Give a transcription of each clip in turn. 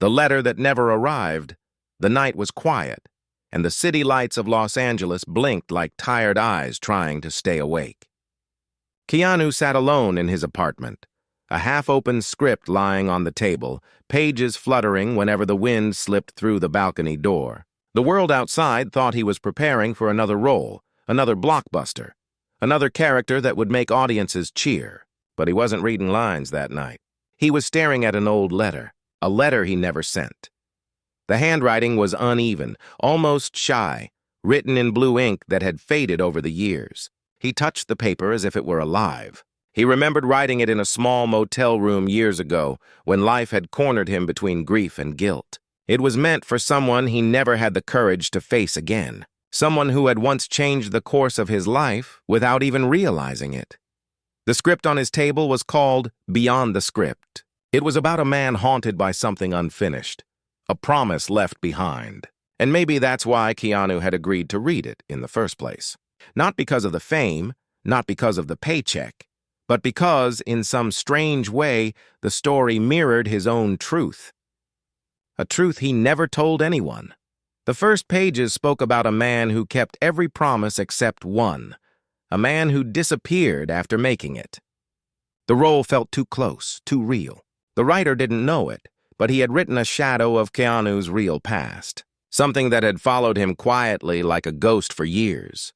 The letter that never arrived. The night was quiet, and the city lights of Los Angeles blinked like tired eyes trying to stay awake. Keanu sat alone in his apartment, a half-open script lying on the table, pages fluttering whenever the wind slipped through the balcony door. The world outside thought he was preparing for another role, another blockbuster, another character that would make audiences cheer. But he wasn't reading lines that night. He was staring at an old letter, a letter he never sent. The handwriting was uneven, almost shy, written in blue ink that had faded over the years. He touched the paper as if it were alive. He remembered writing it in a small motel room years ago, when life had cornered him between grief and guilt. It was meant for someone he never had the courage to face again, someone who had once changed the course of his life without even realizing it. The script on his table was called Beyond the Script. It was about a man haunted by something unfinished, a promise left behind. And maybe that's why Keanu had agreed to read it in the first place. Not because of the fame, not because of the paycheck, but because, in some strange way, the story mirrored his own truth. A truth he never told anyone. The first pages spoke about a man who kept every promise except one, a man who disappeared after making it. The role felt too close, too real. The writer didn't know it, but he had written a shadow of Keanu's real past, something that had followed him quietly like a ghost for years.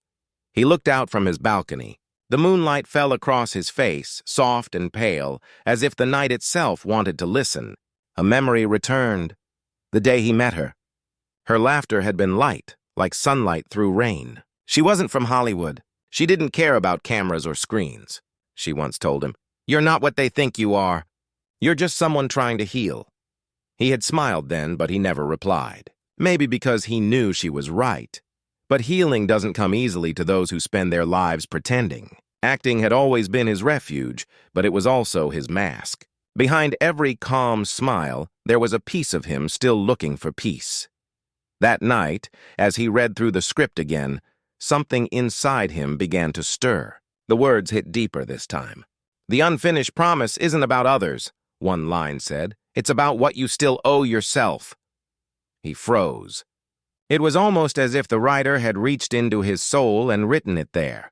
He looked out from his balcony. The moonlight fell across his face, soft and pale, as if the night itself wanted to listen. A memory returned. The day he met her. Her laughter had been light, like sunlight through rain. She wasn't from Hollywood. She didn't care about cameras or screens. She once told him, "You're not what they think you are. You're just someone trying to heal." He had smiled then, but he never replied. Maybe because he knew she was right. But healing doesn't come easily to those who spend their lives pretending. Acting had always been his refuge, but it was also his mask. Behind every calm smile, there was a piece of him still looking for peace. That night, as he read through the script again, something inside him began to stir. The words hit deeper this time. "The unfinished promise isn't about others," one line said. "It's about what you still owe yourself." He froze. It was almost as if the writer had reached into his soul and written it there.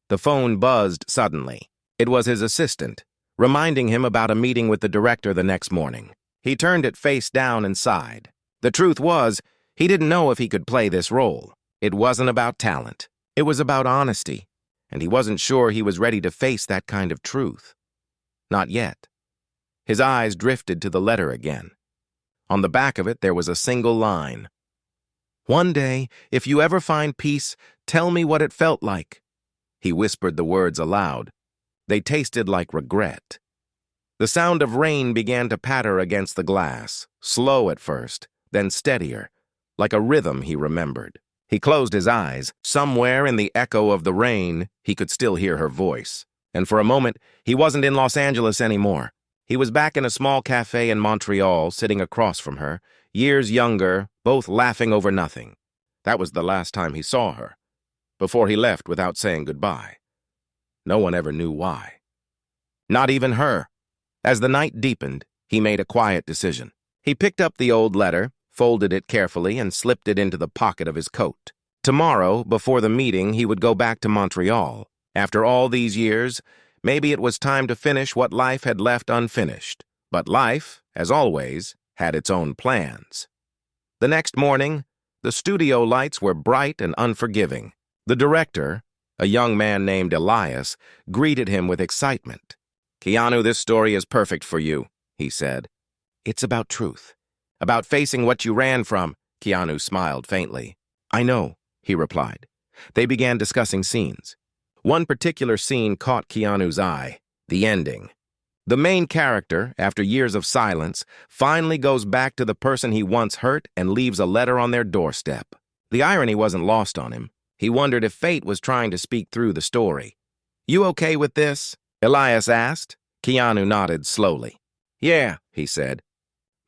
The phone buzzed suddenly. It was his assistant, reminding him about a meeting with the director the next morning. He turned it face down and sighed. The truth was, he didn't know if he could play this role. It wasn't about talent. It was about honesty, and he wasn't sure he was ready to face that kind of truth. Not yet. His eyes drifted to the letter again. On the back of it, there was a single line. "One day, if you ever find peace, tell me what it felt like." He whispered the words aloud. They tasted like regret. The sound of rain began to patter against the glass, slow at first, then steadier, like a rhythm he remembered. He closed his eyes. Somewhere in the echo of the rain, he could still hear her voice. And for a moment, he wasn't in Los Angeles anymore. He was back in a small cafe in Montreal, sitting across from her, years younger, both laughing over nothing. That was the last time he saw her, before he left without saying goodbye. No one ever knew why. Not even her. As the night deepened, he made a quiet decision. He picked up the old letter, folded it carefully, and slipped it into the pocket of his coat. Tomorrow, before the meeting, he would go back to Montreal. After all these years, maybe it was time to finish what life had left unfinished. But life, as always, had its own plans. The next morning, the studio lights were bright and unforgiving. The director, a young man named Elias, greeted him with excitement. "Keanu, this story is perfect for you," he said. "It's about truth, about facing what you ran from." Keanu smiled faintly. "I know," he replied. They began discussing scenes. One particular scene caught Keanu's eye, the ending. The main character, after years of silence, finally goes back to the person he once hurt and leaves a letter on their doorstep. The irony wasn't lost on him. He wondered if fate was trying to speak through the story. "You okay with this?" Elias asked. Keanu nodded slowly. "Yeah," he said.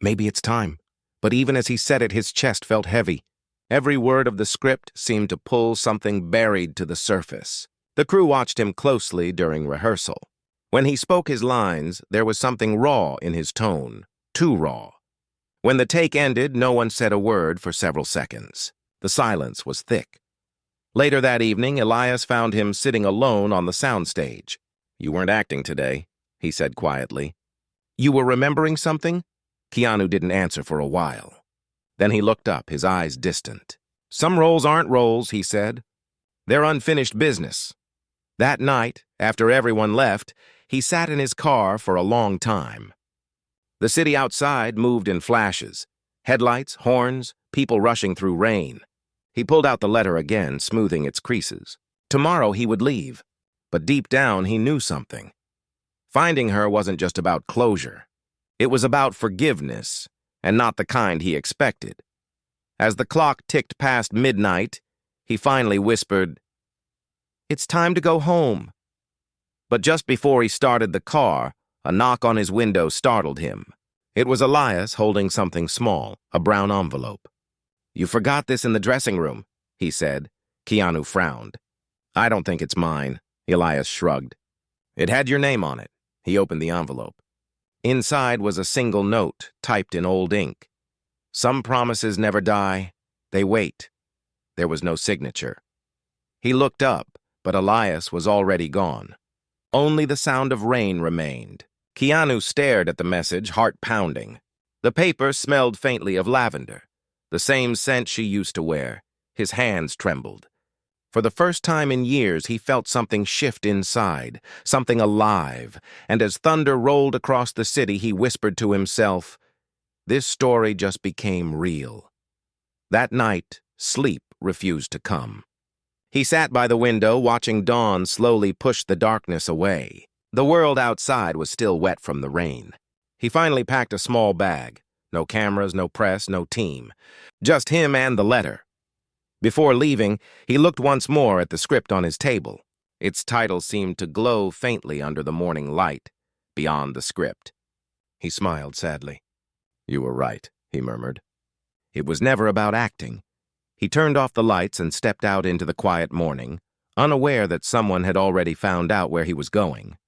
"Maybe it's time." But even as he said it, his chest felt heavy. Every word of the script seemed to pull something buried to the surface. The crew watched him closely during rehearsal. When he spoke his lines, there was something raw in his tone, too raw. When the take ended, no one said a word for several seconds. The silence was thick. Later that evening, Elias found him sitting alone on the soundstage. "You weren't acting today," he said quietly. "You were remembering something?" Keanu didn't answer for a while. Then he looked up, his eyes distant. "Some roles aren't roles," he said. "They're unfinished business." That night, after everyone left, he sat in his car for a long time. The city outside moved in flashes. Headlights, horns, people rushing through rain. He pulled out the letter again, smoothing its creases. Tomorrow he would leave, but deep down he knew something. Finding her wasn't just about closure. It was about forgiveness, and not the kind he expected. As the clock ticked past midnight, he finally whispered, "It's time to go home." But just before he started the car, a knock on his window startled him. It was Elias holding something small, a brown envelope. "You forgot this in the dressing room," he said. Keanu frowned. "I don't think it's mine," Elias shrugged. "It had your name on it." He opened the envelope. Inside was a single note, typed in old ink. "Some promises never die. They wait." There was no signature. He looked up, but Elias was already gone. Only the sound of rain remained. Keanu stared at the message, heart pounding. The paper smelled faintly of lavender, the same scent she used to wear. His hands trembled. For the first time in years, he felt something shift inside, something alive, and as thunder rolled across the city, he whispered to himself, "This story just became real." That night, sleep refused to come. He sat by the window, watching dawn slowly push the darkness away. The world outside was still wet from the rain. He finally packed a small bag. No cameras, no press, no team. Just him and the letter. Before leaving, he looked once more at the script on his table. Its title seemed to glow faintly under the morning light, beyond the script. He smiled sadly. "You were right," he murmured. It was never about acting. He turned off the lights and stepped out into the quiet morning, unaware that someone had already found out where he was going,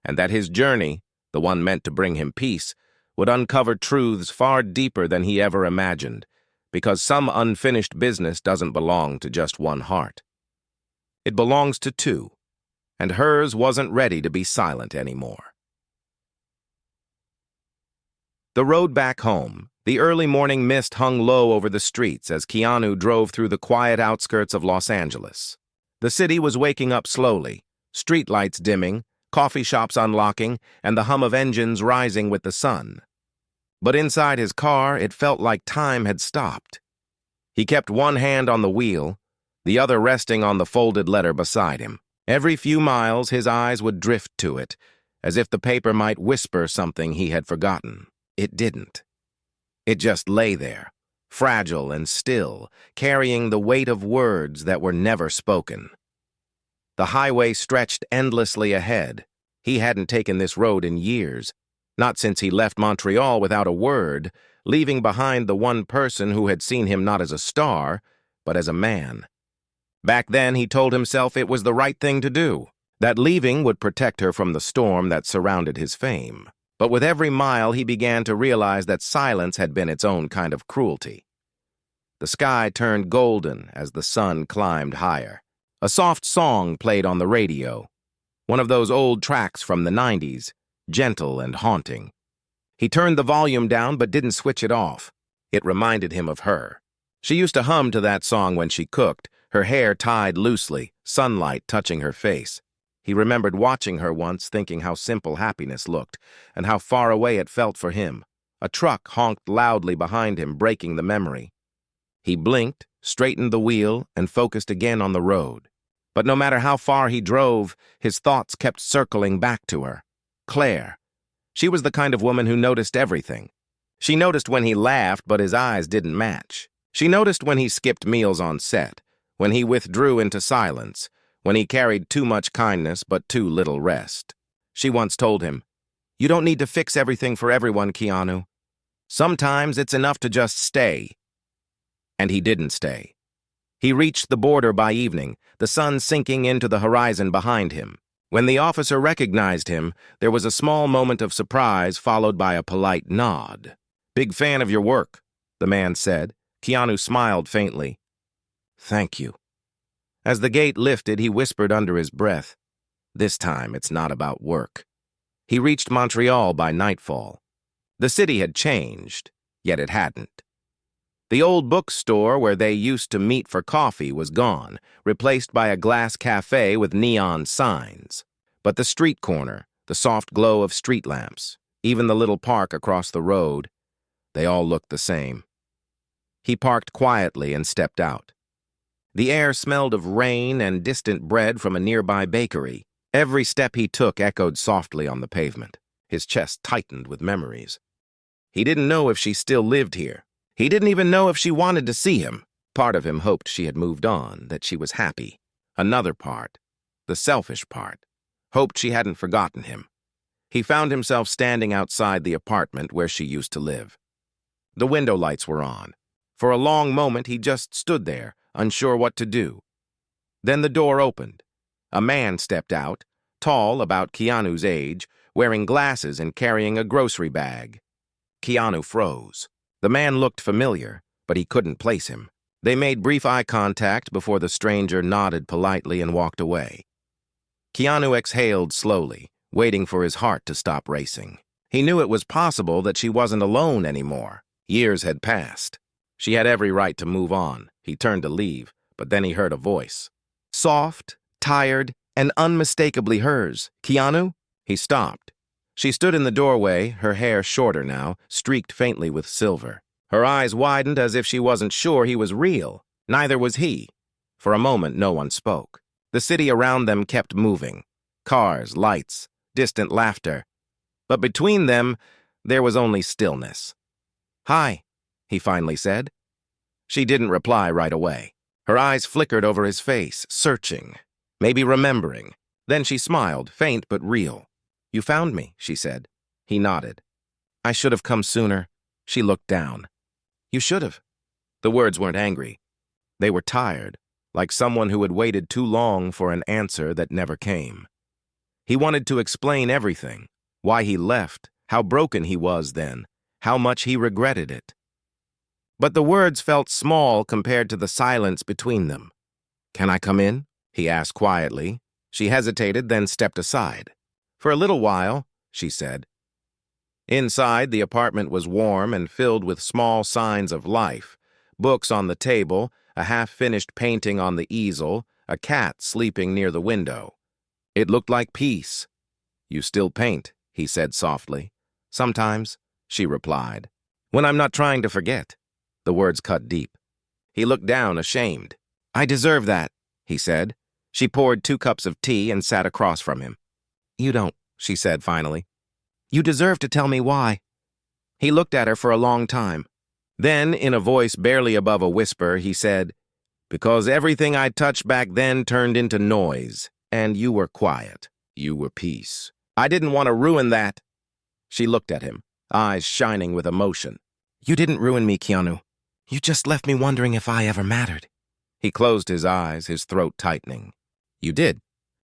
and that his journey, the one meant to bring him peace, would uncover truths far deeper than he ever imagined, because some unfinished business doesn't belong to just one heart. It belongs to two, and hers wasn't ready to be silent anymore. The road back home, the early morning mist hung low over the streets as Keanu drove through the quiet outskirts of Los Angeles. The city was waking up slowly, streetlights dimming, coffee shops unlocking, and the hum of engines rising with the sun. But inside his car, it felt like time had stopped. He kept one hand on the wheel, the other resting on the folded letter beside him. Every few miles, his eyes would drift to it, as if the paper might whisper something he had forgotten. It didn't. It just lay there, fragile and still, carrying the weight of words that were never spoken. The highway stretched endlessly ahead. He hadn't taken this road in years, not since he left Montreal without a word, leaving behind the one person who had seen him not as a star, but as a man. Back then, he told himself it was the right thing to do, that leaving would protect her from the storm that surrounded his fame. But with every mile, he began to realize that silence had been its own kind of cruelty. The sky turned golden as the sun climbed higher. A soft song played on the radio, one of those old tracks from the 90s, gentle and haunting. He turned the volume down but didn't switch it off. It reminded him of her. She used to hum to that song when she cooked, her hair tied loosely, sunlight touching her face. He remembered watching her once, thinking how simple happiness looked, and how far away it felt for him. A truck honked loudly behind him, breaking the memory. He blinked, straightened the wheel, and focused again on the road. But no matter how far he drove, his thoughts kept circling back to her. Claire. She was the kind of woman who noticed everything. She noticed when he laughed, but his eyes didn't match. She noticed when he skipped meals on set, when he withdrew into silence, when he carried too much kindness but too little rest. She once told him, "You don't need to fix everything for everyone, Keanu. Sometimes it's enough to just stay." And he didn't stay. He reached the border by evening, the sun sinking into the horizon behind him. When the officer recognized him, there was a small moment of surprise followed by a polite nod. Big fan of your work, the man said. Keanu smiled faintly. Thank you. As the gate lifted, he whispered under his breath, this time it's not about work. He reached Montreal by nightfall. The city had changed, yet it hadn't. The old bookstore where they used to meet for coffee was gone, replaced by a glass cafe with neon signs. But the street corner, the soft glow of street lamps, even the little park across the road, they all looked the same. He parked quietly and stepped out. The air smelled of rain and distant bread from a nearby bakery. Every step he took echoed softly on the pavement. His chest tightened with memories. He didn't know if she still lived here. He didn't even know if she wanted to see him. Part of him hoped she had moved on, that she was happy. Another part, the selfish part, hoped she hadn't forgotten him. He found himself standing outside the apartment where she used to live. The window lights were on. For a long moment, he just stood there, unsure what to do. Then the door opened. A man stepped out, tall, about Keanu's age, wearing glasses and carrying a grocery bag. Keanu froze. The man looked familiar, but he couldn't place him. They made brief eye contact before the stranger nodded politely and walked away. Keanu exhaled slowly, waiting for his heart to stop racing. He knew it was possible that she wasn't alone anymore. Years had passed. She had every right to move on. He turned to leave, but then he heard a voice. Soft, tired, and unmistakably hers. Keanu? He stopped. She stood in the doorway, her hair shorter now, streaked faintly with silver. Her eyes widened as if she wasn't sure he was real. Neither was he. For a moment, no one spoke. The city around them kept moving. Cars, lights, distant laughter. But between them, there was only stillness. Hi, he finally said. She didn't reply right away. Her eyes flickered over his face, searching, maybe remembering. Then she smiled, faint but real. You found me, she said. He nodded. I should have come sooner. She looked down. You should have. The words weren't angry. They were tired, like someone who had waited too long for an answer that never came. He wanted to explain everything, why he left, how broken he was then, how much he regretted it. But the words felt small compared to the silence between them. Can I come in? He asked quietly. She hesitated, then stepped aside. For a little while, she said. Inside, the apartment was warm and filled with small signs of life. Books on the table, a half-finished painting on the easel, a cat sleeping near the window. It looked like peace. You still paint, he said softly. Sometimes, she replied. When I'm not trying to forget. The words cut deep. He looked down, ashamed. I deserve that, he said. She poured 2 cups of tea and sat across from him. You don't, she said finally. You deserve to tell me why. He looked at her for a long time. Then, in a voice barely above a whisper, he said, Because everything I touched back then turned into noise, and you were quiet. You were peace. I didn't want to ruin that. She looked at him, eyes shining with emotion. You didn't ruin me, Keanu. You just left me wondering if I ever mattered. He closed his eyes, his throat tightening. You did.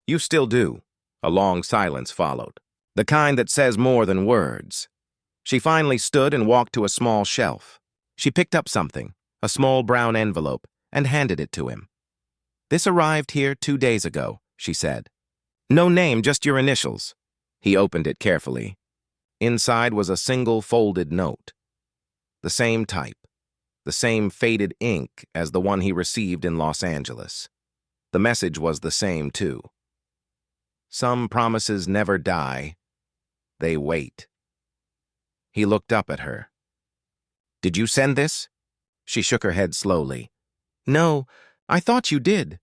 You still do. A long silence followed, the kind that says more than words. She finally stood and walked to a small shelf. She picked up something, a small brown envelope, and handed it to him. This arrived here 2 days ago, she said. No name, just your initials. He opened it carefully. Inside was a single folded note. The same type, the same faded ink as the one he received in Los Angeles. The message was the same, too. Some promises never die. They wait. He looked up at her. Did you send this? She shook her head slowly. No, I thought you did.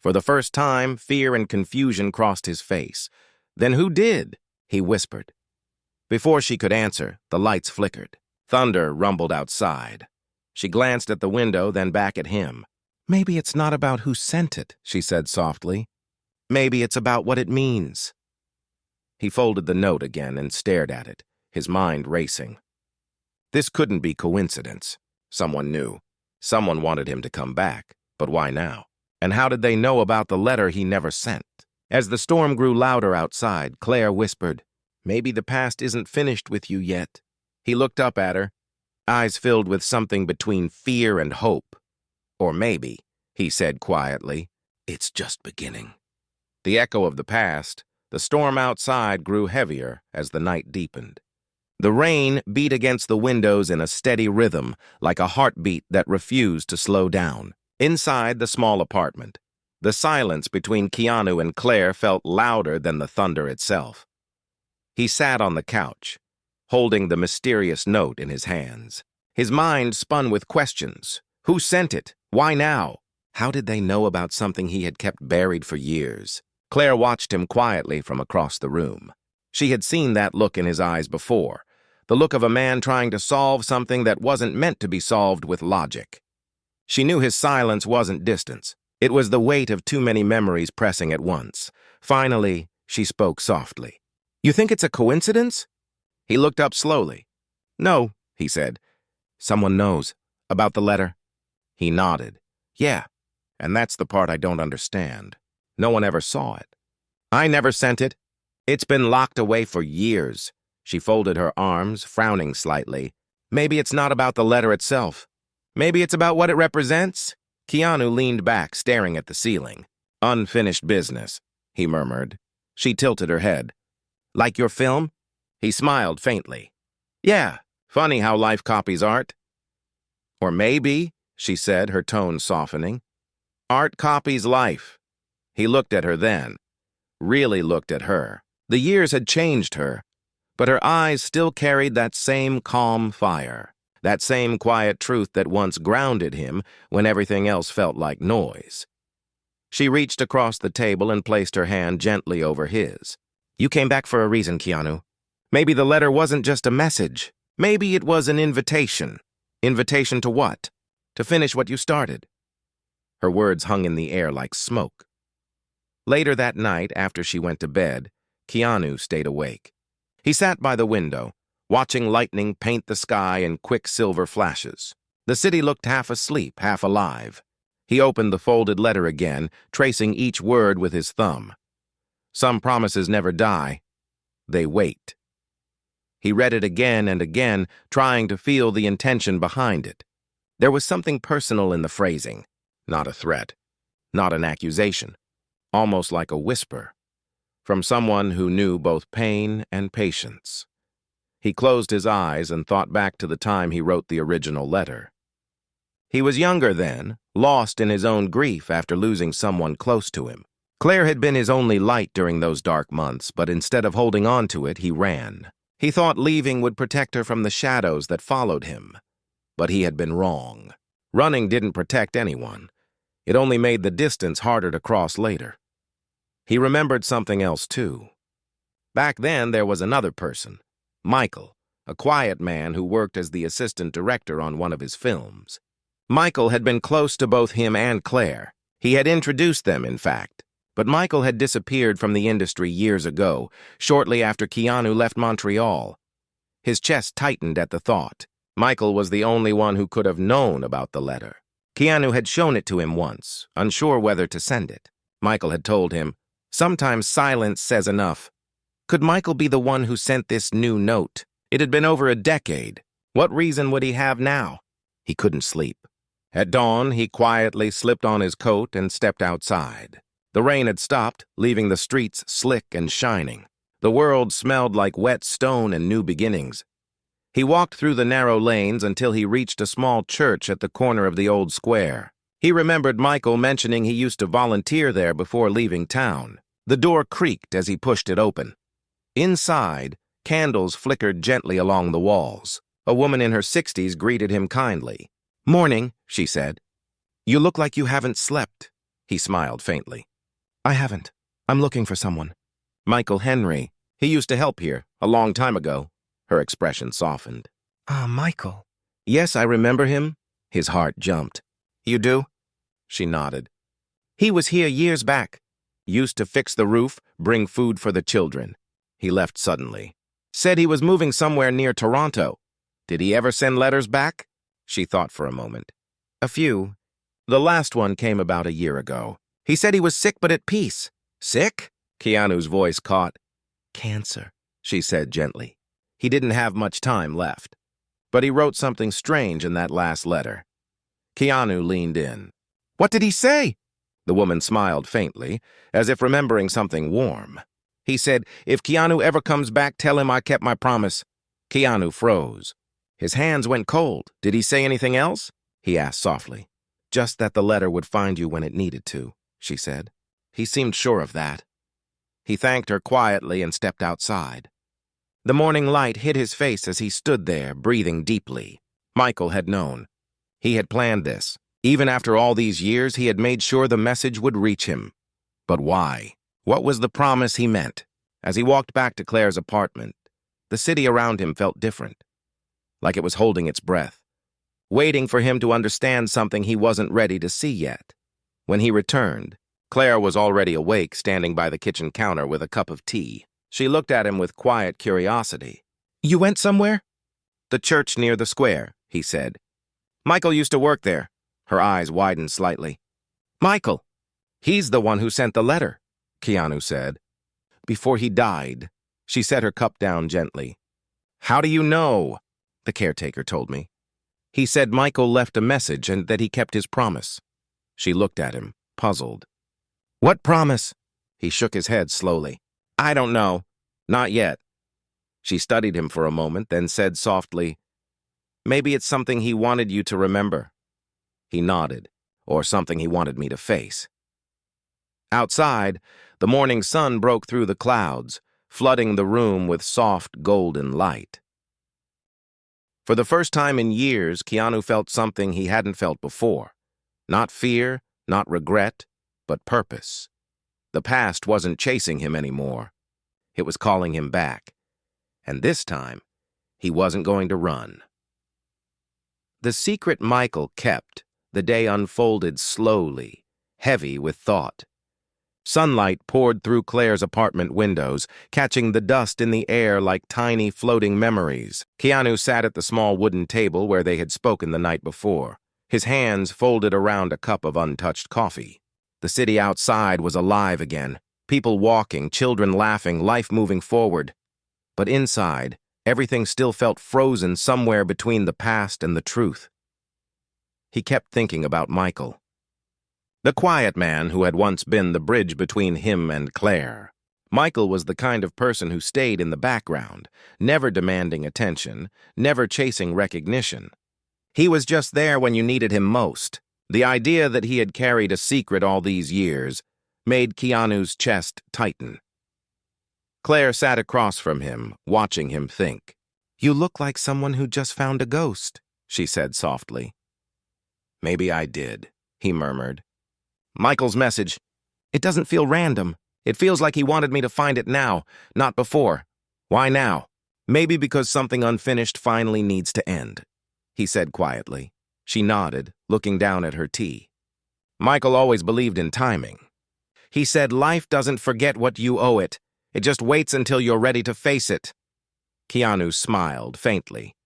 For the first time, fear and confusion crossed his face. Then who did? He whispered. Before she could answer, the lights flickered. Thunder rumbled outside. She glanced at the window, then back at him. Maybe it's not about who sent it, she said softly. Maybe it's about what it means. He folded the note again and stared at it, his mind racing. This couldn't be coincidence. Someone knew. Someone wanted him to come back. But why now? And how did they know about the letter he never sent? As the storm grew louder outside, Claire whispered, Maybe the past isn't finished with you yet. He looked up at her. eyes filled with something between fear and hope. Or maybe, he said quietly, it's just beginning. The echo of the past, the storm outside grew heavier as the night deepened. The rain beat against the windows in a steady rhythm, like a heartbeat that refused to slow down. Inside the small apartment, the silence between Keanu and Claire felt louder than the thunder itself. He sat on the couch, holding the mysterious note in his hands. His mind spun with questions. Who sent it? Why now? How did they know about something he had kept buried for years? Claire watched him quietly from across the room. She had seen that look in his eyes before, the look of a man trying to solve something that wasn't meant to be solved with logic. She knew his silence wasn't distance. It was the weight of too many memories pressing at once. Finally, she spoke softly. You think it's a coincidence? He looked up slowly. No, he said. Someone knows. About the letter? He nodded. Yeah, and that's the part I don't understand. No one ever saw it. I never sent it. It's been locked away for years. She folded her arms, frowning slightly. Maybe it's not about the letter itself. Maybe it's about what it represents? Keanu leaned back, staring at the ceiling. Unfinished business, he murmured. She tilted her head. Like your film? He smiled faintly. Yeah, funny how life copies art. Or maybe, she said, her tone softening. Art copies life. He looked at her then, really looked at her. The years had changed her, but her eyes still carried that same calm fire, that same quiet truth that once grounded him when everything else felt like noise. She reached across the table and placed her hand gently over his. You came back for a reason, Keanu. Maybe the letter wasn't just a message. Maybe it was an invitation. Invitation to what? To finish what you started. Her words hung in the air like smoke. Later that night, after she went to bed, Keanu stayed awake. He sat by the window, watching lightning paint the sky in quick silver flashes. The city looked half asleep, half alive. He opened the folded letter again, tracing each word with his thumb. Some promises never die. They wait. He read it again and again, trying to feel the intention behind it. There was something personal in the phrasing, not a threat, not an accusation, almost like a whisper, from someone who knew both pain and patience. He closed his eyes and thought back to the time he wrote the original letter. He was younger then, lost in his own grief after losing someone close to him. Claire had been his only light during those dark months, but instead of holding on to it, he ran. He thought leaving would protect her from the shadows that followed him. But he had been wrong. Running didn't protect anyone. It only made the distance harder to cross later. He remembered something else, too. Back then, there was another person, Michael, a quiet man who worked as the assistant director on one of his films. Michael had been close to both him and Claire. He had introduced them, in fact. But Michael had disappeared from the industry years ago, shortly after Keanu left Montreal. His chest tightened at the thought. Michael was the only one who could have known about the letter. Keanu had shown it to him once, unsure whether to send it. Michael had told him, sometimes silence says enough. Could Michael be the one who sent this new note? It had been over a decade. What reason would he have now? He couldn't sleep. At dawn, he quietly slipped on his coat and stepped outside. The rain had stopped, leaving the streets slick and shining. The world smelled like wet stone and new beginnings. He walked through the narrow lanes until he reached a small church at the corner of the old square. He remembered Michael mentioning he used to volunteer there before leaving town. The door creaked as he pushed it open. Inside, candles flickered gently along the walls. A woman in her 60s greeted him kindly. "Morning," she said. "You look like you haven't slept." He smiled faintly. "I haven't. I'm looking for someone." "Michael Henry. He used to help here, a long time ago." Her expression softened. "Ah, Michael." "Yes, I remember him." His heart jumped. "You do?" She nodded. "He was here years back. Used to fix the roof, bring food for the children." He left suddenly. "Said he was moving somewhere near Toronto. Did he ever send letters back?" She thought for a moment. "A few. The last one came about a year ago. He said he was sick but at peace." "Sick?" Keanu's voice caught. "Cancer," she said gently. He didn't have much time left. but he wrote something strange in that last letter. Keanu leaned in. "What did he say?" The woman smiled faintly, as if remembering something warm. "He said, if Keanu ever comes back, tell him I kept my promise." Keanu froze. His hands went cold. "Did he say anything else?" he asked softly. "Just that the letter would find you when it needed to," she said. He seemed sure of that. He thanked her quietly and stepped outside. The morning light hit his face as he stood there, breathing deeply. Michael had known. He had planned this. Even after all these years, he had made sure the message would reach him. But why? What was the promise he meant? As he walked back to Claire's apartment, the city around him felt different, like it was holding its breath, waiting for him to understand something he wasn't ready to see yet. When he returned, Claire was already awake, standing by the kitchen counter with a cup of tea. She looked at him with quiet curiosity. "You went somewhere?" "The church near the square," he said. "Michael used to work there." Her eyes widened slightly. "Michael! He's the one who sent the letter," Keanu said. "Before he died." She set her cup down gently. "How do you know?" "The caretaker told me. He said Michael left a message and that he kept his promise." She looked at him, puzzled. "What promise?" He shook his head slowly. "I don't know. Not yet." She studied him for a moment, then said softly, "Maybe it's something he wanted you to remember." He nodded, "Or something he wanted me to face." Outside, the morning sun broke through the clouds, flooding the room with soft, golden light. For the first time in years, Keanu felt something he hadn't felt before. Not fear, not regret, but purpose. The past wasn't chasing him anymore. It was calling him back. And this time, he wasn't going to run. The secret Michael kept, the day unfolded slowly, heavy with thought. Sunlight poured through Claire's apartment windows, catching the dust in the air like tiny floating memories. Keanu sat at the small wooden table where they had spoken the night before, his hands folded around a cup of untouched coffee. The city outside was alive again, people walking, children laughing, life moving forward. But inside, everything still felt frozen somewhere between the past and the truth. He kept thinking about Michael, the quiet man who had once been the bridge between him and Claire. Michael was the kind of person who stayed in the background, never demanding attention, never chasing recognition. He was just there when you needed him most. The idea that he had carried a secret all these years made Keanu's chest tighten. Claire sat across from him, watching him think. "You look like someone who just found a ghost," she said softly. "Maybe I did," he murmured. "Michael's message. It doesn't feel random. It feels like he wanted me to find it now, not before. Why now? Maybe because something unfinished finally needs to end," he said quietly. She nodded, looking down at her tea. "Michael always believed in timing. He said life doesn't forget what you owe it. It just waits until you're ready to face it." Keanu smiled faintly.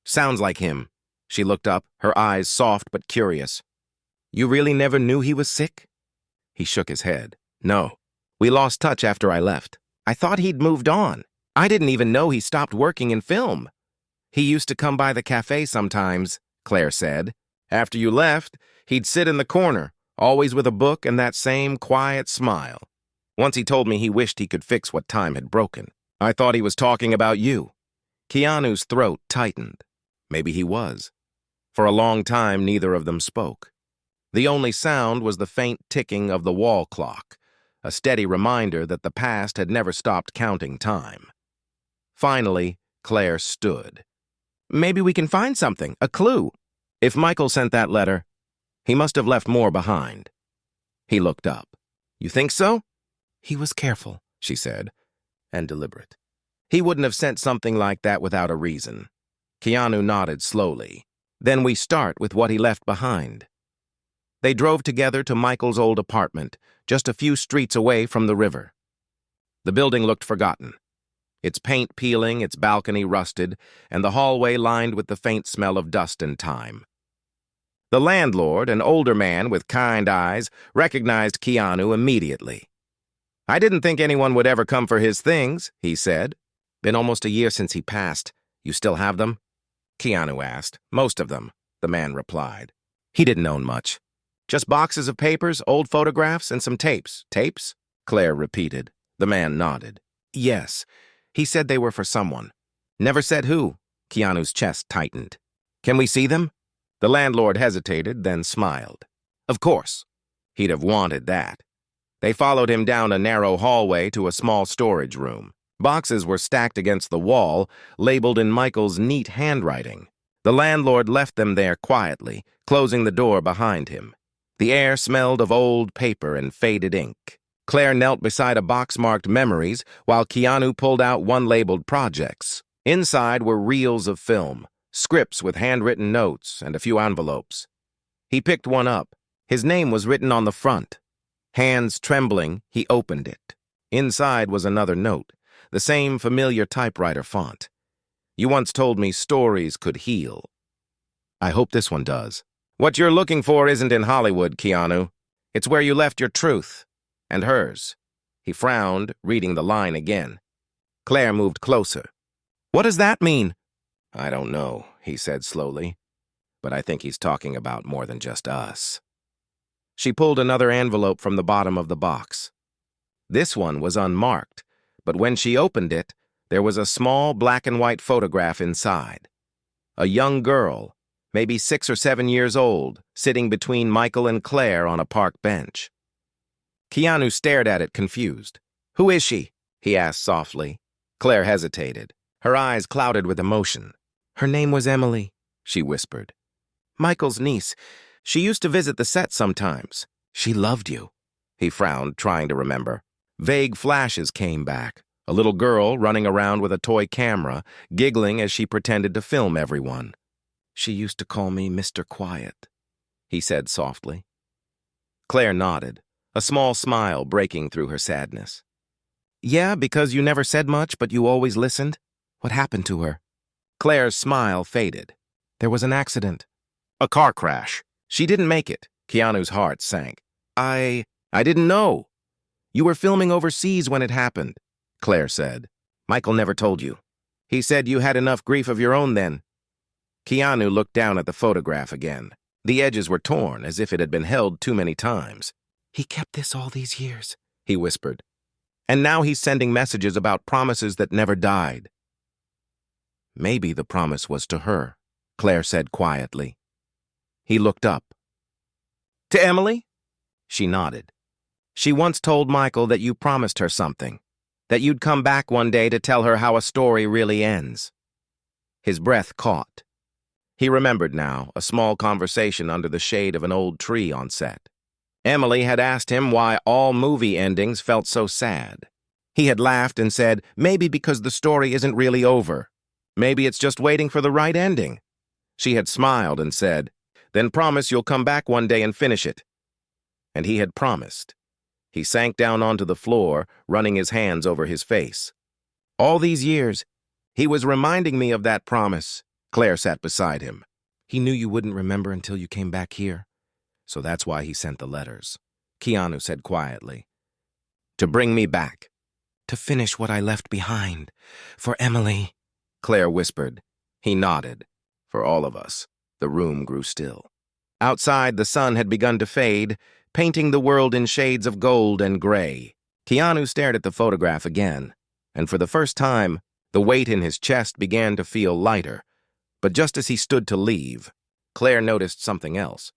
"Sounds like him." She looked up, her eyes soft but curious. "You really never knew he was sick?" He shook his head. "No. We lost touch after I left. I thought he'd moved on. I didn't even know he stopped working in film." "He used to come by the cafe sometimes," Claire said. "After you left, he'd sit in the corner, always with a book and that same quiet smile. Once he told me he wished he could fix what time had broken. I thought he was talking about you." Keanu's throat tightened. Maybe he was. For a long time, neither of them spoke. The only sound was the faint ticking of the wall clock, a steady reminder that the past had never stopped counting time. Finally, Claire stood. "Maybe we can find something, a clue. If Michael sent that letter, he must have left more behind." He looked up. "You think so?" "He was careful," she said, "and deliberate. He wouldn't have sent something like that without a reason." Keanu nodded slowly. "Then we start with what he left behind." They drove together to Michael's old apartment, just a few streets away from the river. The building looked forgotten, its paint peeling, its balcony rusted, and the hallway lined with the faint smell of dust and time. The landlord, an older man with kind eyes, recognized Keanu immediately. "I didn't think anyone would ever come for his things," he said. "Been almost a year since he passed. You still have them?" Keanu asked. Most of them, the man replied. He didn't own much. Just boxes of papers, old photographs, and some tapes. Tapes? Claire repeated. The man nodded. Yes. He said they were for someone. Never said who. Keanu's chest tightened. Can we see them? The landlord hesitated, then smiled. Of course. He'd have wanted that. They followed him down a narrow hallway to a small storage room. Boxes were stacked against the wall, labeled in Michael's neat handwriting. The landlord left them there quietly, closing the door behind him. The air smelled of old paper and faded ink. Claire knelt beside a box marked Memories, while Keanu pulled out one labeled Projects. Inside were reels of film, scripts with handwritten notes, and a few envelopes. He picked one up. His name was written on the front. Hands trembling, he opened it. Inside was another note, the same familiar typewriter font. You once told me stories could heal. I hope this one does. What you're looking for isn't in Hollywood, Keanu. It's where you left your truth. And hers. He frowned, reading the line again. Claire moved closer. What does that mean? I don't know, he said slowly. But I think he's talking about more than just us. She pulled another envelope from the bottom of the box. This one was unmarked, but when she opened it, there was a small black and white photograph inside. A young girl, maybe 6 or 7 years old, sitting between Michael and Claire on a park bench. Keanu stared at it, confused. Who is she? He asked softly. Claire hesitated. Her eyes clouded with emotion. Her name was Emily, she whispered. Michael's niece. She used to visit the set sometimes. She loved you. He frowned, trying to remember. Vague flashes came back. A little girl running around with a toy camera, giggling as she pretended to film everyone. She used to call me Mr. Quiet, he said softly. Claire nodded, a small smile breaking through her sadness. Yeah, because you never said much, but you always listened? What happened to her? Claire's smile faded. There was an accident. A car crash. She didn't make it. Keanu's heart sank. I didn't know. You were filming overseas when it happened, Claire said. Michael never told you. He said you had enough grief of your own then. Keanu looked down at the photograph again. The edges were torn, as if it had been held too many times. He kept this all these years, he whispered. And now he's sending messages about promises that never died. Maybe the promise was to her, Claire said quietly. He looked up. To Emily? She nodded. She once told Michael that you promised her something, that you'd come back one day to tell her how a story really ends. His breath caught. He remembered now, a small conversation under the shade of an old tree on set. Emily had asked him why all movie endings felt so sad. He had laughed and said, maybe because the story isn't really over. Maybe it's just waiting for the right ending. She had smiled and said, then promise you'll come back one day and finish it. And he had promised. He sank down onto the floor, running his hands over his face. All these years, he was reminding me of that promise. Claire sat beside him. He knew you wouldn't remember until you came back here. So that's why he sent the letters. Keanu said quietly. To bring me back. To finish what I left behind. For Emily. Claire whispered. He nodded. For all of us. The room grew still. Outside, the sun had begun to fade, painting the world in shades of gold and gray. Keanu stared at the photograph again, and for the first time, the weight in his chest began to feel lighter. But just as he stood to leave, Claire noticed something else.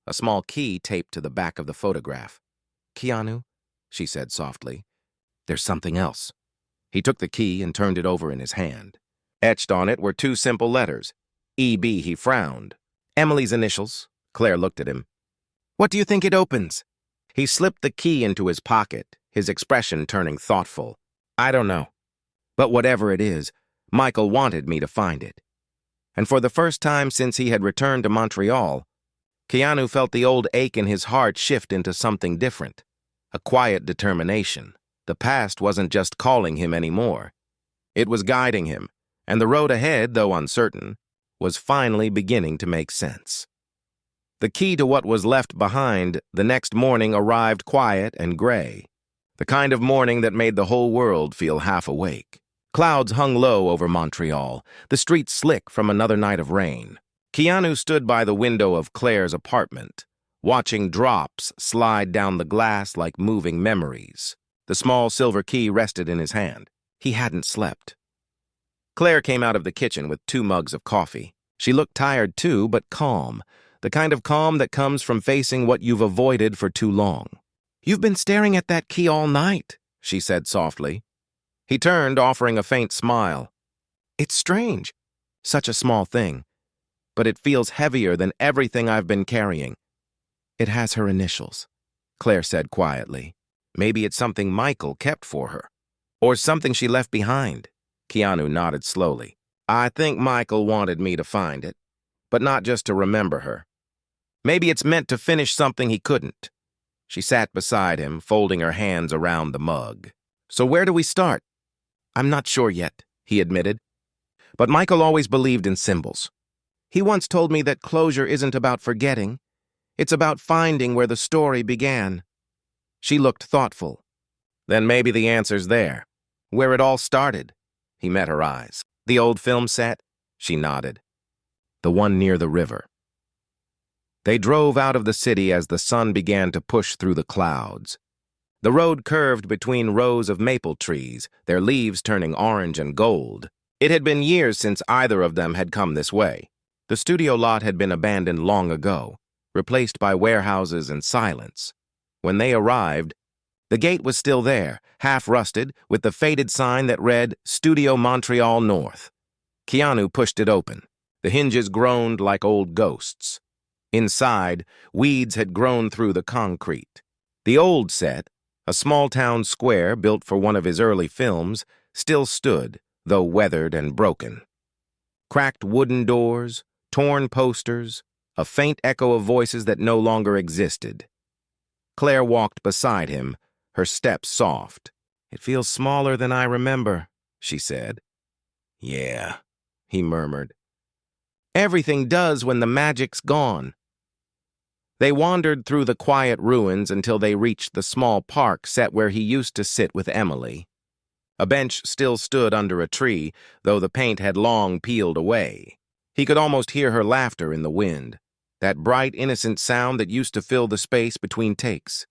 A small key taped to the back of the photograph. Keanu, she said softly, there's something else. He took the key and turned it over in his hand. Etched on it were 2 simple letters. E.B. He frowned. Emily's initials. Claire looked at him. What do you think it opens? He slipped the key into his pocket, his expression turning thoughtful. I don't know. But whatever it is, Michael wanted me to find it. And for the first time since he had returned to Montreal, Keanu felt the old ache in his heart shift into something different. A quiet determination. The past wasn't just calling him anymore. It was guiding him, and the road ahead, though uncertain, was finally beginning to make sense. The key to what was left behind the next morning arrived quiet and gray, the kind of morning that made the whole world feel half awake. Clouds hung low over Montreal, the streets slick from another night of rain. Keanu stood by the window of Claire's apartment, watching drops slide down the glass like moving memories. The small silver key rested in his hand. He hadn't slept. Claire came out of the kitchen with 2 mugs of coffee. She looked tired too, but calm, the kind of calm that comes from facing what you've avoided for too long. "You've been staring at that key all night," she said softly. He turned, offering a faint smile. "It's strange. Such a small thing. But it feels heavier than everything I've been carrying." "It has her initials," Claire said quietly. "Maybe it's something Michael kept for her. Or something she left behind." Keanu nodded slowly. "I think Michael wanted me to find it, but not just to remember her. Maybe it's meant to finish something he couldn't." She sat beside him, folding her hands around the mug. "So where do we start?" "I'm not sure yet," he admitted. "But Michael always believed in symbols. He once told me that closure isn't about forgetting. It's about finding where the story began." She looked thoughtful. "Then maybe the answer's there. Where it all started." He met her eyes. "The old film set?" She nodded. "The one near the river." They drove out of the city as the sun began to push through the clouds. The road curved between rows of maple trees, their leaves turning orange and gold. It had been years since either of them had come this way. The studio lot had been abandoned long ago, replaced by warehouses and silence. When they arrived, the gate was still there, half-rusted, with the faded sign that read, "Studio Montreal North." Keanu pushed it open. The hinges groaned like old ghosts. Inside, weeds had grown through the concrete. The old set, a small-town square built for one of his early films, still stood, though weathered and broken. Cracked wooden doors, torn posters, a faint echo of voices that no longer existed. Claire walked beside him, her steps soft. "It feels smaller than I remember," she said. "Yeah," he murmured. "Everything does when the magic's gone." They wandered through the quiet ruins until they reached the small park set where he used to sit with Emily. A bench still stood under a tree, though the paint had long peeled away. He could almost hear her laughter in the wind, that bright, innocent sound that used to fill the space between takes.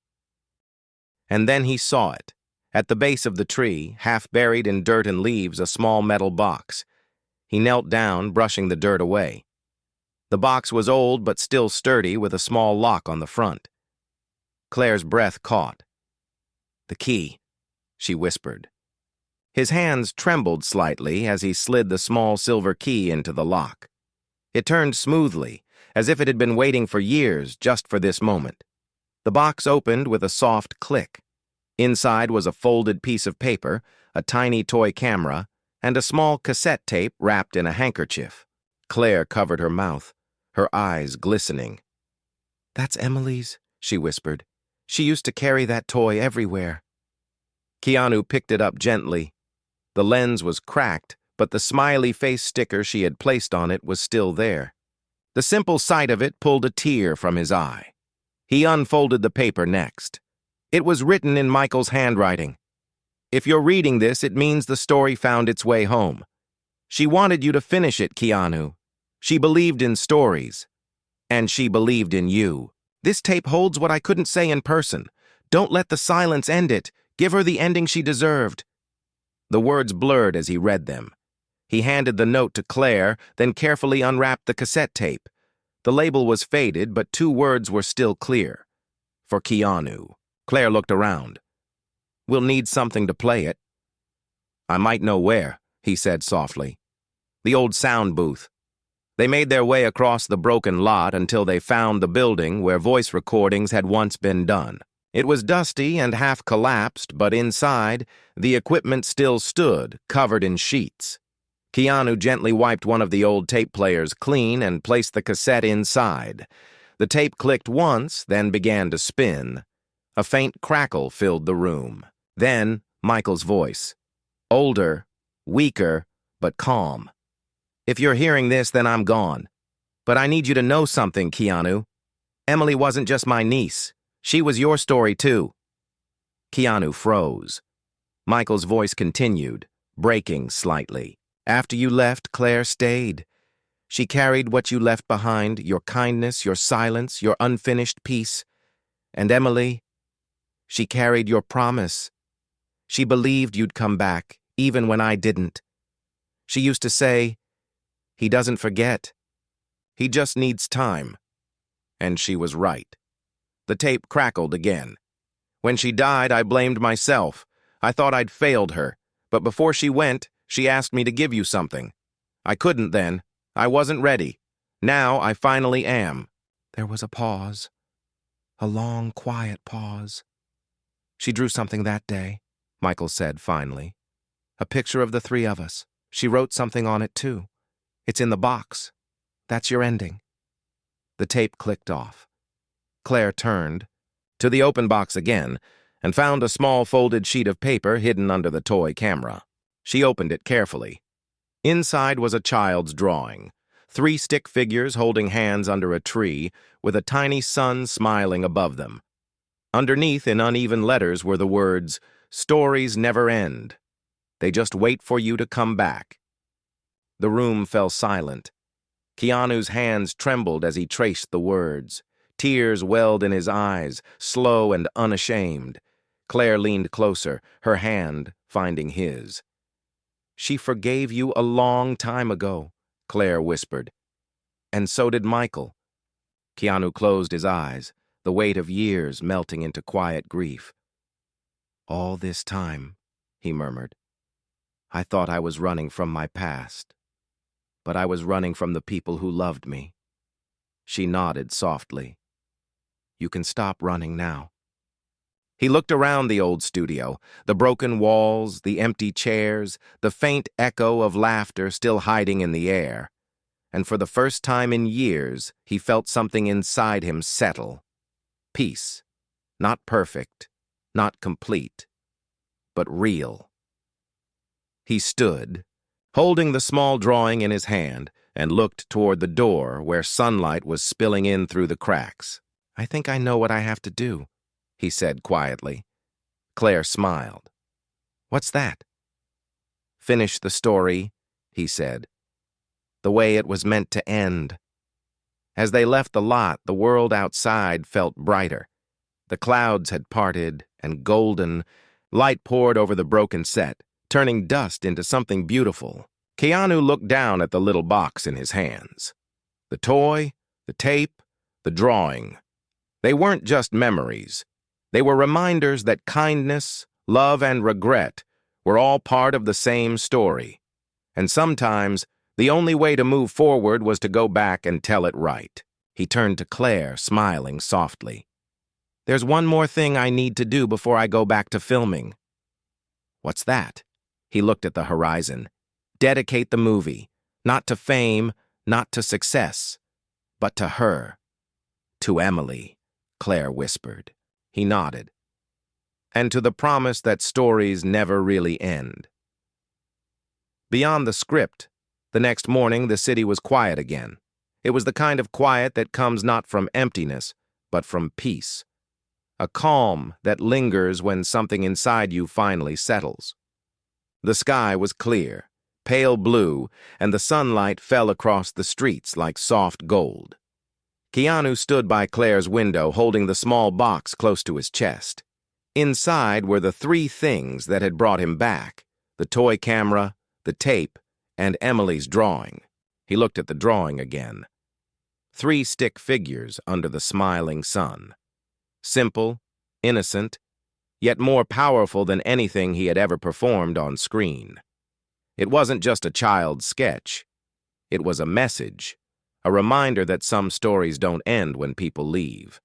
And then he saw it. At the base of the tree, half buried in dirt and leaves, a small metal box. He knelt down, brushing the dirt away. The box was old but still sturdy, with a small lock on the front. Claire's breath caught. "The key," she whispered. His hands trembled slightly as he slid the small silver key into the lock. It turned smoothly, as if it had been waiting for years just for this moment. The box opened with a soft click. Inside was a folded piece of paper, a tiny toy camera, and a small cassette tape wrapped in a handkerchief. Claire covered her mouth, her eyes glistening. "That's Emily's," she whispered. "She used to carry that toy everywhere." Keanu picked it up gently. The lens was cracked, but the smiley face sticker she had placed on it was still there. The simple sight of it pulled a tear from his eye. He unfolded the paper next. It was written in Michael's handwriting. "If you're reading this, it means the story found its way home. She wanted you to finish it, Keanu. She believed in stories. And she believed in you. This tape holds what I couldn't say in person. Don't let the silence end it. Give her the ending she deserved." The words blurred as he read them. He handed the note to Claire, then carefully unwrapped the cassette tape. The label was faded, but 2 words were still clear. "For Keanu." Claire looked around. "We'll need something to play it." "I might know where," he said softly. "The old sound booth." They made their way across the broken lot until they found the building where voice recordings had once been done. It was dusty and half collapsed, but inside, the equipment still stood, covered in sheets. Keanu gently wiped one of the old tape players clean and placed the cassette inside. The tape clicked once, then began to spin. A faint crackle filled the room. Then, Michael's voice. Older, weaker, but calm. "If you're hearing this, then I'm gone. But I need you to know something, Keanu. Emily wasn't just my niece. She was your story, too." Keanu froze. Michael's voice continued, breaking slightly. After you left, Claire stayed. She carried what you left behind, your kindness, your silence, your unfinished peace. And Emily, she carried your promise. She believed you'd come back, even when I didn't. She used to say, "He doesn't forget. He just needs time." And she was right. The tape crackled again. When she died, I blamed myself. I thought I'd failed her, but before she went, she asked me to give you something. I couldn't then. I wasn't ready. Now I finally am. There was a pause. A long, quiet pause. She drew something that day, Michael said finally. A picture of the three of us. She wrote something on it too. It's in the box. That's your ending. The tape clicked off. Claire turned to the open box again and found a small folded sheet of paper hidden under the toy camera. She opened it carefully. Inside was a child's drawing. 3 stick figures holding hands under a tree with a tiny sun smiling above them. Underneath, in uneven letters, were the words, "Stories never end. They just wait for you to come back." The room fell silent. Keanu's hands trembled as he traced the words. Tears welled in his eyes, slow and unashamed. Claire leaned closer, her hand finding his. "She forgave you a long time ago," Claire whispered. "And so did Michael." Keanu closed his eyes, the weight of years melting into quiet grief. "All this time," he murmured, "I thought I was running from my past. But I was running from the people who loved me." She nodded softly. "You can stop running now." He looked around the old studio, the broken walls, the empty chairs, the faint echo of laughter still hiding in the air. And for the first time in years, he felt something inside him settle. Peace. Not perfect, not complete, but real. He stood, holding the small drawing in his hand, and looked toward the door where sunlight was spilling in through the cracks. "I think I know what I have to do," he said quietly. Claire smiled. "What's that?" "Finish the story," he said, "the way it was meant to end." As they left the lot, the world outside felt brighter. The clouds had parted, and golden light poured over the broken set, turning dust into something beautiful. Keanu looked down at the little box in his hands. The toy, the tape, the drawing. They weren't just memories. They were reminders that kindness, love, and regret were all part of the same story. And sometimes, the only way to move forward was to go back and tell it right. He turned to Claire, smiling softly. "There's one more thing I need to do before I go back to filming." "What's that?" He looked at the horizon. "Dedicate the movie, not to fame, not to success, but to her." "To Emily," Claire whispered. He nodded. "And to the promise that stories never really end." Beyond the script, the next morning the city was quiet again. It was the kind of quiet that comes not from emptiness, but from peace. A calm that lingers when something inside you finally settles. The sky was clear, pale blue, and the sunlight fell across the streets like soft gold. Keanu stood by Claire's window, holding the small box close to his chest. Inside were the 3 things that had brought him back: the toy camera, the tape, and Emily's drawing. He looked at the drawing again. 3 stick figures under the smiling sun. Simple, innocent, yet more powerful than anything he had ever performed on screen. It wasn't just a child's sketch. It was a message, a reminder that some stories don't end when people leave.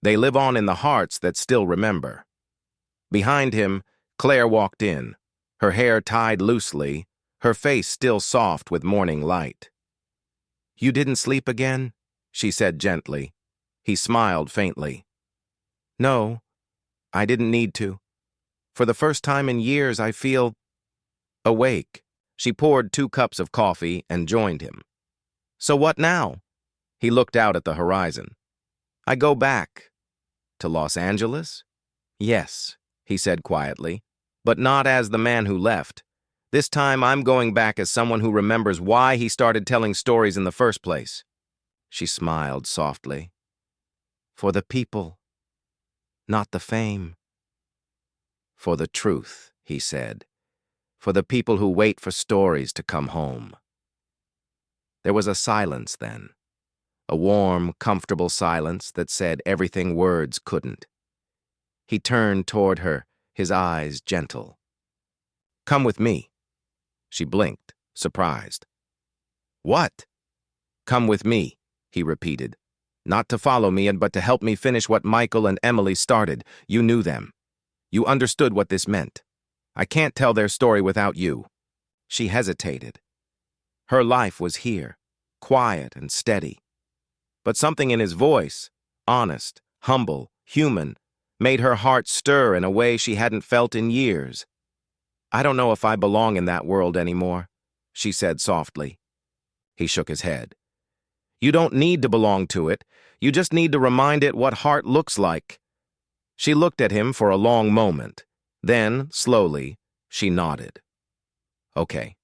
They live on in the hearts that still remember. Behind him, Claire walked in, her hair tied loosely, her face still soft with morning light. "You didn't sleep again?" she said gently. He smiled faintly. "No, I didn't need to. For the first time in years, I feel awake." She poured 2 cups of coffee and joined him. "So what now?" He looked out at the horizon. "I go back." "To Los Angeles?" "Yes," he said quietly, "but not as the man who left. This time I'm going back as someone who remembers why he started telling stories in the first place. She smiled softly. For the people, not the fame. For the truth, he said. For the people who wait for stories to come home. There was a silence then. A warm, comfortable silence that said everything words couldn't. He turned toward her, his eyes gentle. Come with me. She blinked, surprised. What? Come with me, he repeated. Not to follow me, but to help me finish what Michael and Emily started. You knew them. You understood what this meant. I can't tell their story without you. She hesitated. Her life was here, quiet and steady. But something in his voice, honest, humble, human, made her heart stir in a way she hadn't felt in years. I don't know if I belong in that world anymore, she said softly. He shook his head. You don't need to belong to it. You just need to remind it what heart looks like. She looked at him for a long moment. Then, slowly, she nodded. Okay.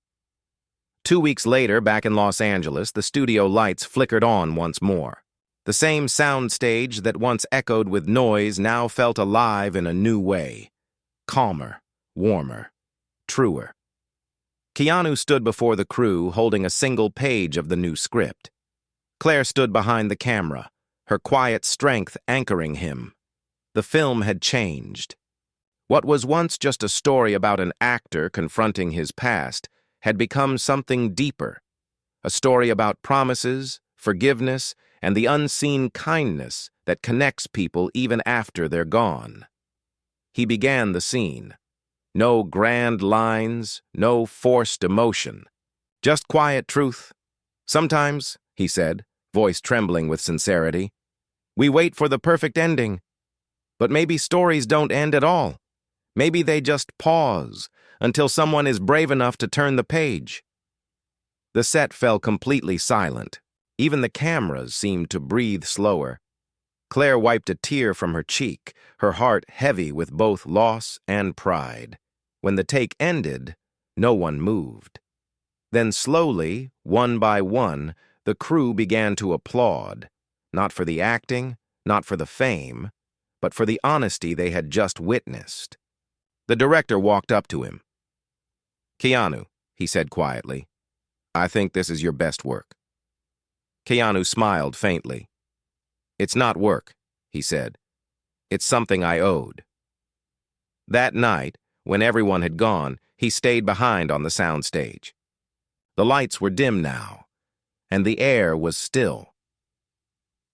2 weeks later, back in Los Angeles, the studio lights flickered on once more. The same sound stage that once echoed with noise now felt alive in a new way. Calmer, warmer, truer. Keanu stood before the crew, holding a single page of the new script. Claire stood behind the camera, her quiet strength anchoring him. The film had changed. What was once just a story about an actor confronting his past had become something deeper, a story about promises, forgiveness, and the unseen kindness that connects people even after they're gone. He began the scene. No grand lines, no forced emotion. Just quiet truth. Sometimes, he said, voice trembling with sincerity, we wait for the perfect ending. But maybe stories don't end at all. Maybe they just pause until someone is brave enough to turn the page. The set fell completely silent. Even the cameras seemed to breathe slower. Claire wiped a tear from her cheek, her heart heavy with both loss and pride. When the take ended, no one moved. Then slowly, one by one, the crew began to applaud, not for the acting, not for the fame, but for the honesty they had just witnessed. The director walked up to him. Keanu, he said quietly, I think this is your best work. Keanu smiled faintly. It's not work, he said. It's something I owed. That night, when everyone had gone, he stayed behind on the soundstage. The lights were dim now, and the air was still.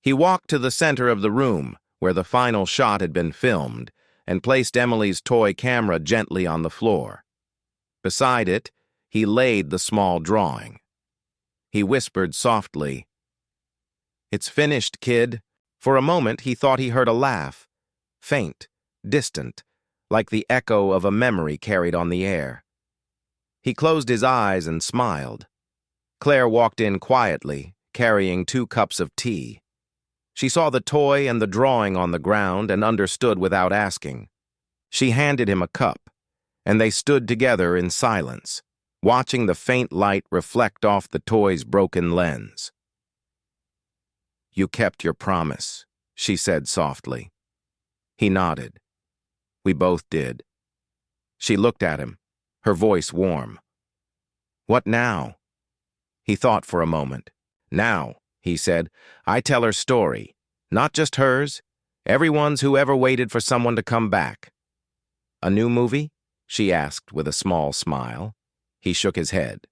He walked to the center of the room, where the final shot had been filmed, and placed Emily's toy camera gently on the floor. Beside it, he laid the small drawing. He whispered softly, It's finished, kid. For a moment, he thought he heard a laugh, faint, distant, like the echo of a memory carried on the air. He closed his eyes and smiled. Claire walked in quietly, carrying 2 cups of tea. She saw the toy and the drawing on the ground and understood without asking. She handed him a cup, and they stood together in silence, watching the faint light reflect off the toy's broken lens. You kept your promise, she said softly. He nodded. We both did. She looked at him, her voice warm. What now? He thought for a moment. Now, he said, I tell her story. Not just hers, everyone's who ever waited for someone to come back. A new movie? She asked with a small smile. He shook his head.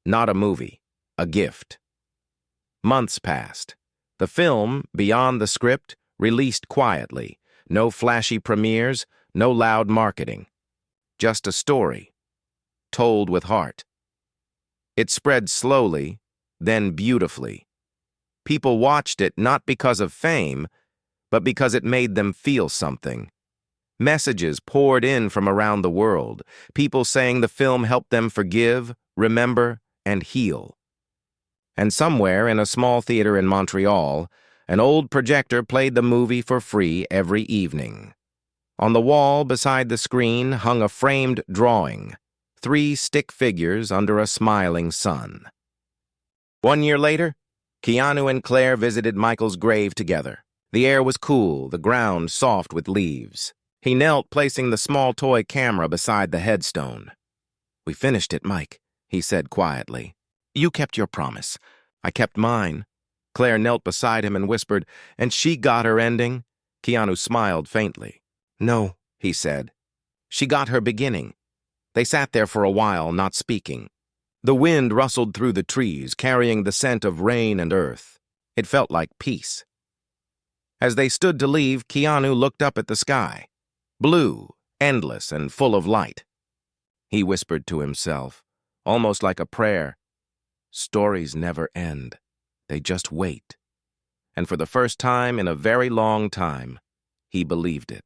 Not a movie, a gift. Months passed. The film, beyond the script, released quietly. No flashy premieres, no loud marketing. Just a story, told with heart. It spread slowly, then beautifully. People watched it not because of fame, but because it made them feel something. Messages poured in from around the world, people saying the film helped them forgive, remember, and heal. And somewhere in a small theater in Montreal, an old projector played the movie for free every evening. On the wall beside the screen hung a framed drawing, 3 stick figures under a smiling sun. 1 year later, Keanu and Claire visited Michael's grave together. The air was cool, the ground soft with leaves. He knelt, placing the small toy camera beside the headstone. "We finished it, Mike," he said quietly. "You kept your promise. I kept mine." Claire knelt beside him and whispered, "And she got her ending?" Keanu smiled faintly. "No," he said. "She got her beginning." They sat there for a while, not speaking. The wind rustled through the trees, carrying the scent of rain and earth. It felt like peace. As they stood to leave, Keanu looked up at the sky. Blue, endless, and full of light. He whispered to himself, almost like a prayer, "Stories never end. They just wait." And for the first time in a very long time, he believed it.